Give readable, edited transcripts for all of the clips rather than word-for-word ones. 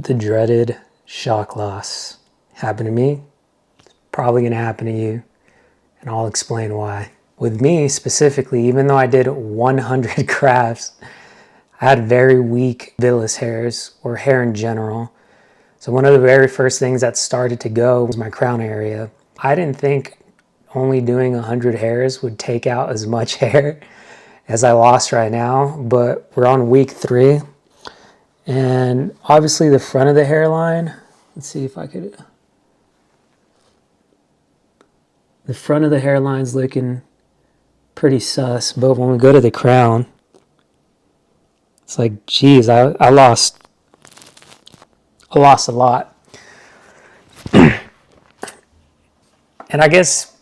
The dreaded shock loss happened to me. It's probably going to happen to you, and I'll explain why. With me specifically, even though I did 100 grafts, I had very weak villus hairs, or hair in general. So one of the very first things that started to go was my crown area. I didn't think only doing 100 hairs would take out as much hair as I lost right now, but we're on week 3. And obviously the front of the hairline, let's see if I could, the front of the hairline's looking pretty sus, but when we go to the crown, it's like, geez, I lost a lot. And I guess,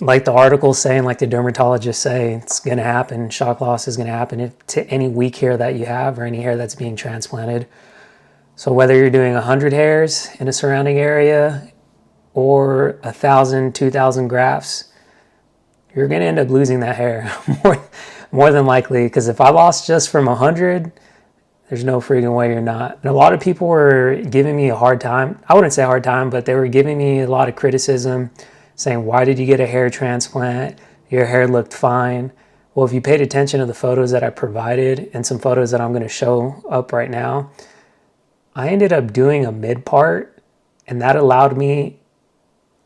like the articles saying, like the dermatologists say, it's going to happen. Shock loss is going to happen to any weak hair that you have or any hair that's being transplanted. So whether you're doing 100 hairs in a surrounding area or 1,000, 2,000 grafts, you're going to end up losing that hair more than likely. Because if I lost just from 100, there's no freaking way you're not. And a lot of people were giving me a hard time. I wouldn't say hard time, but they were giving me a lot of criticism, saying, why did you get a hair transplant? Your hair looked fine. Well, if you paid attention to the photos that I provided and some photos that I'm going to show up right now, I ended up doing a mid part, and that allowed me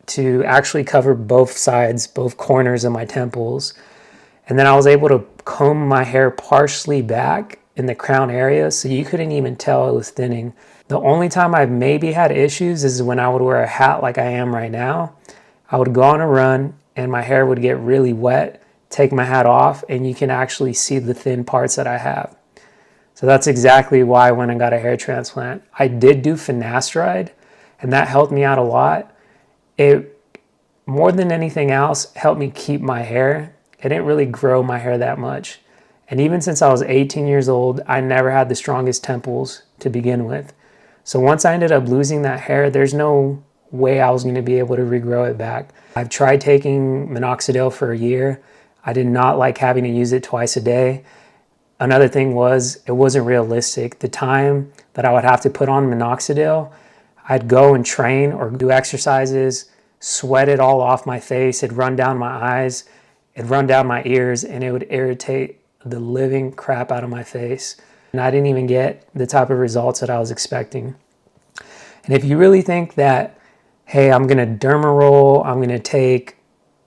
to actually cover both sides, both corners of my temples. And then I was able to comb my hair partially back in the crown area, so you couldn't even tell it was thinning. The only time I've maybe had issues is when I would wear a hat like I am right now. I would go on a run and my hair would get really wet, take my hat off, and you can actually see the thin parts that I have. So that's exactly why when I got a hair transplant, I did do Finasteride, and that helped me out a lot. It, more than anything else, helped me keep my hair. It didn't really grow my hair that much. And even since I was 18 years old, I never had the strongest temples to begin with. So once I ended up losing that hair, there's no way I was going to be able to regrow it back. I've tried taking Minoxidil for a year. I did not like having to use it twice a day. Another thing was, it wasn't realistic. The time that I would have to put on Minoxidil, I'd go and train or do exercises, sweat it all off my face, it'd run down my eyes, it'd run down my ears, and it would irritate the living crap out of my face. And I didn't even get the type of results that I was expecting. And if you really think that, hey, I'm gonna derma roll, I'm gonna take,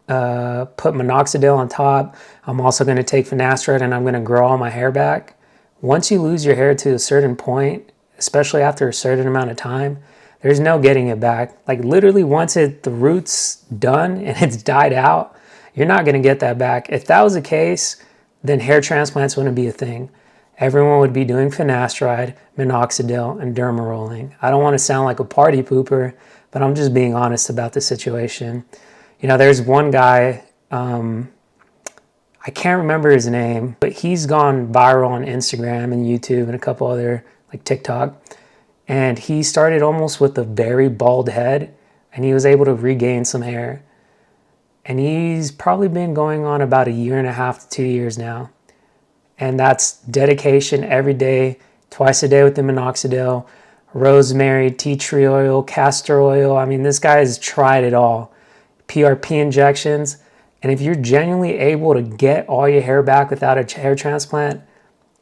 put Minoxidil on top, I'm also gonna take Finasteride, and I'm gonna grow all my hair back. Once you lose your hair to a certain point, especially after a certain amount of time, there's no getting it back. Like literally once the root's done and it's died out, you're not gonna get that back. If that was the case, then hair transplants wouldn't be a thing. Everyone would be doing Finasteride, Minoxidil, and derma rolling. I don't want to sound like a party pooper, but I'm just being honest about the situation. You know, there's one guy, I can't remember his name, but he's gone viral on Instagram and YouTube and a couple other, like TikTok. And he started almost with a very bald head, and he was able to regain some hair. And he's probably been going on about 1.5 to 2 years now. And that's dedication every day, twice a day with the Minoxidil, rosemary, tea tree oil, castor oil. I mean, this guy has tried it all. PRP injections. And if you're genuinely able to get all your hair back without a hair transplant,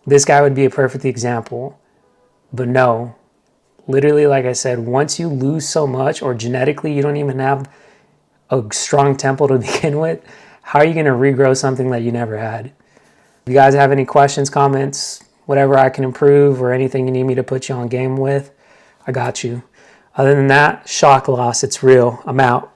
this guy would be a perfect example. But no, literally, like I said, once you lose so much, or genetically you don't even have a strong temple to begin with, how are you going to regrow something that you never had? If you guys have any questions, comments, whatever I can improve, or anything you need me to put you on game with, I got you. Other than that, shock loss, it's real. I'm out.